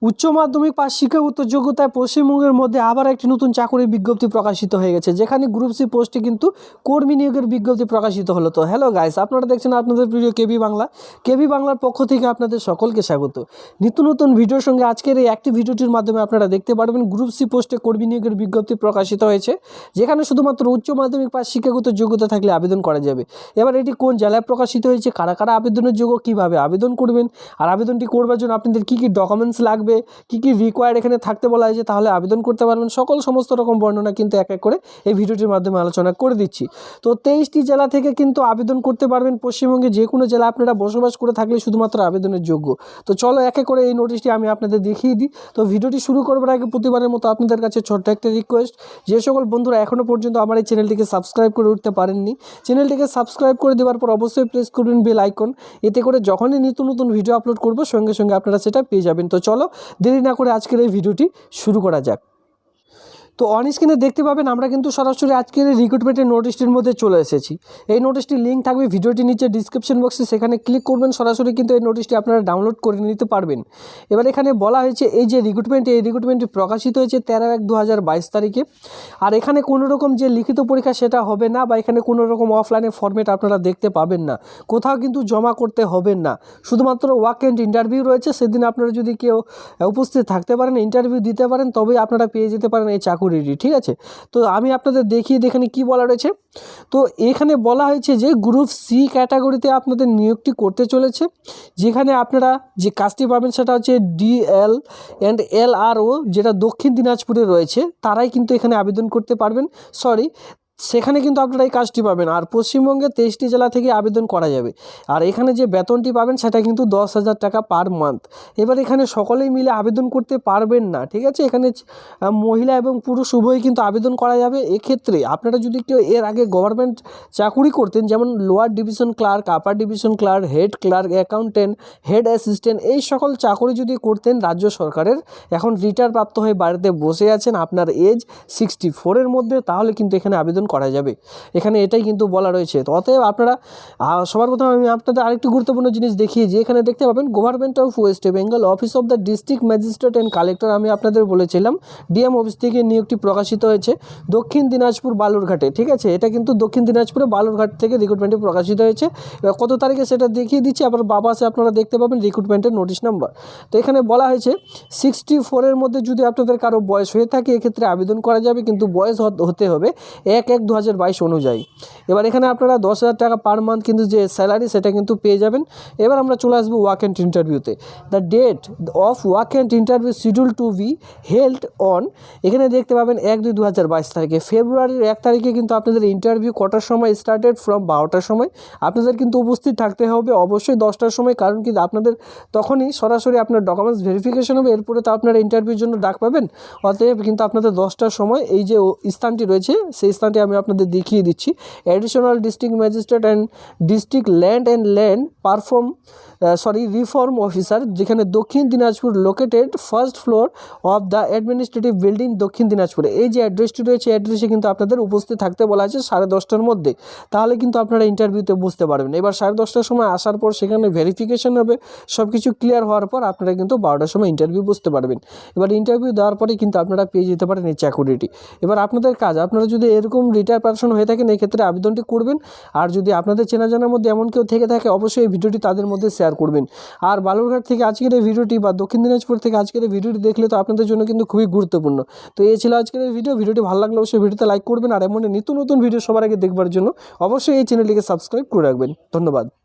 উচ্চ মাধ্যমিক পাস শিক্ষাগত যোগ্যতায় পশ্চিমবঙ্গের মধ্যে আবার একটি নতুন চাকরির বিজ্ঞপ্তি প্রকাশিত হয়ে গেছে, যেখানে গ্রুপ সি পোস্টে কিন্তু কর্মী নিয়োগের বিজ্ঞপ্তি প্রকাশিত হলো। তো হ্যালো গাইস, আপনারা দেখছেন আপনাদের প্রিয় কেবি বাংলা। কেবি বাংলার পক্ষ থেকে আপনাদের সকলকে স্বাগত। নিত্য নতুন ভিডিওর সঙ্গে আজকের এই একটি ভিডিওটির মাধ্যমে আপনারা দেখতে পারবেন গ্রুপ সি পোস্টে কর্মী নিয়োগের বিজ্ঞপ্তি প্রকাশিত হয়েছে, যেখানে শুধুমাত্র উচ্চ মাধ্যমিক পাস শিক্ষাগত যোগ্যতা থাকলে আবেদন করা যাবে। এবার এটি কোন জেলায় প্রকাশিত হয়েছে, কারা কারা আবেদনের যোগ্য, কীভাবে আবেদন করবেন, আর আবেদনটি করবার জন্য আপনাদের কী কী ডকুমেন্টস লাগবে, কী কী রিকোয়ার্ড এখানে থাকতে বলা হয়েছে, তাহলে আবেদন করতে পারবেন, সমস্ত রকম বর্ণনা কিন্তু এক এক করে এই ভিডিওটির মাধ্যমে আলোচনা করে দিচ্ছি। তো 23টি জেলা থেকে কিন্তু আবেদন করতে পারবেন। পশ্চিমবঙ্গে যে কোনো জেলা আপনারা বসবাস করে থাকলে শুধুমাত্র আবেদনের যোগ্য। তো চলো এক এক করে এই নোটিশটি আমি আপনাদের দেখিয়ে দিই। তো ভিডিওটি শুরু করবার আগে প্রতিবারের মতো আপনাদের কাছে ছোট্ট একটা রিকোয়েস্ট, যে সকল বন্ধুরা এখনও পর্যন্ত আমার এই চ্যানেলটিকে সাবস্ক্রাইব করে উঠতে পারেননি, চ্যানেলটিকে সাবস্ক্রাইব করে দেওয়ার পর অবশ্যই প্রেস করবেন বেল আইকন। এতে করে যখনই নিত্য নতুন ভিডিও আপলোড করব সঙ্গে সঙ্গে আপনারা সেটা পেয়ে যাবেন। তো চলো দেরি না করে আজকের এই ভিডিওটি শুরু করা যাক। তো অন স্ক্রিনে দেখতে পাবেন আমরা কিন্তু সরাসরি আজকের এই রিক্রুটমেন্টের নোটিশটির মধ্যে চলে এসেছি। এই নোটিশটির লিঙ্ক থাকবে ভিডিওটির নিচে ডিসক্রিপশন বক্সে, সেখানে ক্লিক করবেন, সরাসরি কিন্তু এই নোটিশটি আপনারা ডাউনলোড করে নিতে পারবেন। এবার এখানে বলা হয়েছে এই যে রিক্রুটমেন্টটি প্রকাশিত হয়েছে 13/1/2022 তারিখে। আর এখানে কোনো রকম যে লিখিত পরীক্ষা সেটা হবে না, বা এখানে কোনো রকম অফলাইনে ফর্মেট আপনারা দেখতে পাবেন না, কোথাও কিন্তু জমা করতে হবে না, শুধুমাত্র ওয়াক এন্ড ইন্টারভিউ রয়েছে। সেদিন আপনারা যদি কেউ উপস্থিত থাকতে পারেন, ইন্টারভিউ দিতে পারেন, তবেই আপনারা পেয়ে যেতে পারেন এই চাকরিটি, ঠিক আছে। তো আমি আপনাদের দেখিয়ে এখানে কি বলা রয়েছে। তো এখানে বলা হয়েছে যে গ্রুপ সি ক্যাটাগরিতে আপনাদের নিয়োগটি করতে চলেছে, যেখানে আপনারা যে কাজটি পাবেন সেটা হচ্ছে DL অ্যান্ড LRO, যেটা দক্ষিণ দিনাজপুরে রয়েছে, তারাই কিন্তু এখানে আবেদন করতে পারবেন। সেখানে কিন্তু আপনারা এই কাজটি পাবেন। আর পশ্চিমবঙ্গে 23টি জেলা থেকে আবেদন করা যাবে। আর এখানে যে বেতনটি পাবেন সেটা কিন্তু 10,000 টাকা পার মান্থ। এবার এখানে সকলেই মিলে আবেদন করতে পারবেন না, ঠিক আছে। এখানে মহিলা এবং পুরুষ উভয়ই কিন্তু আবেদন করা যাবে। এক্ষেত্রে আপনারা যদি কেউ এর আগে গভর্নমেন্ট চাকুরি করতেন, যেমন lower division clerk, upper division clerk, head clerk, accountant, head assistant, এই সকল চাকুরি যদি করতেন রাজ্য সরকারের, এখন রিটায়ার প্রাপ্ত হয়ে বাড়িতে বসে আছেন, আপনার এজ 64-এর মধ্যে, তাহলে কিন্তু এখানে আবেদন করা যাবে। এখানে এটাই কিন্তু বলা রয়েছে। তো অতএব আপনারা সবার প্রথমে আমি আপনাদের আরেকটি গুরুত্বপূর্ণ জিনিস দেখিয়ে যে এখানে দেখতে পাবেন government of West Bengal office of the district magistrate and collector, আমি আপনাদের বলেছিলাম ডিএম অফিস থেকে নিয়োগটি প্রকাশিত হয়েছে দক্ষিণ দিনাজপুর বালুরঘাটে, ঠিক আছে। এটা কিন্তু দক্ষিণ দিনাজপুরে বালুরঘাট থেকে রিক্রুটমেন্টটি প্রকাশিত হয়েছে। এবার কত তারিখে সেটা দেখিয়ে দিচ্ছি, আবার বাবাসে আপনারা দেখতে পাবেন রিক্রুটমেন্টের নোটিশ নাম্বার। তো এখানে বলা হয়েছে 64-এর মধ্যে যদি আপনাদের কারো বয়স হয়ে থাকে এক্ষেত্রে আবেদন করা যাবে, কিন্তু বয়স হতে হবে 1/1/2022 অনুযায়ী। এবার এখানে আপনারা 10,000 টাকা পার মান্থ কিন্তু যে স্যালারি সেটা কিন্তু পেয়ে যাবেন। এবার আমরা চলে আসবো ওয়াক অ্যান্ড ইন্টারভিউতে। The date of walk and interview schedule to be held on, এখানে দেখতে পাবেন 1/2/2022 তারিখে। ফেব্রুয়ারির 1 তারিখে কিন্তু আপনাদের ইন্টারভিউ কটার সময় স্টার্টেড, ফ্রম 12টার সময়। আপনাদের কিন্তু উপস্থিত থাকতে হবে অবশ্যই 10টার সময়, কারণ কিন্তু আপনাদের তখনই সরাসরি আপনার ডকুমেন্টস ভেরিফিকেশন হবে, এরপরে তো আপনারা ইন্টারভিউর জন্য ডাক পাবেন। অতএব কিন্তু আপনাদের 10টার সময় এই যে স্থানটি রয়েছে সেই স্থানটি আমি আপনাদের দেখিয়ে দিচ্ছি। Additional district magistrate and district land reform officer, যেখানে দক্ষিণ Dinajpur, located first floor of the administrative building, দক্ষিণ দিনাজপুরে। এই যে অ্যাড্রেসটি রয়েছে অ্যাড্রেসে কিন্তু আপনাদের উপস্থিত থাকতে বলা আছে 10:30টার মধ্যে, তাহলে কিন্তু আপনারা ইন্টারভিউতে বুঝতে পারবেন। এবার 10:30টার সময় আসার পর সেখানে ভেরিফিকেশন হবে, সব কিছু ক্লিয়ার হওয়ার পর আপনারা কিন্তু 12টার সময় ইন্টারভিউ বুঝতে পারবেন। এবার ইন্টারভিউ দেওয়ার পরে কিন্তু আপনারা পেয়ে যেতে পারেন এই চাকুরিটি। এবার আপনাদের কাজ, আপনারা যদি এরকম রিটায়ার পারসন হয়ে থাকেন এক্ষেত্রে আবেদনটি করবেন। আর যদি আপনাদের চেনা জানার মধ্যে এমন কেউ থেকে থাকে অবশ্যই এই ভিডিওটি তাদের মধ্যে শেয়ার করবেন। আর বালুরঘাট থেকে আজকের এই ভিডিওটি বা দক্ষিণ দিনাজপুর থেকে আজকের এই ভিডিওটি দেখলে তো আপনাদের জন্য কিন্তু খুবই গুরুত্বপূর্ণ। তো এই ছিল আজকের এই ভিডিওটি ভালো লাগলে অবশ্যই ভিডিওতে লাইক করবেন, আর এমন নিত্য নতুন ভিডিও সবার আগে দেখবার জন্য অবশ্যই এই চ্যানেলটিকে সাবস্ক্রাইব করে রাখবেন। ধন্যবাদ।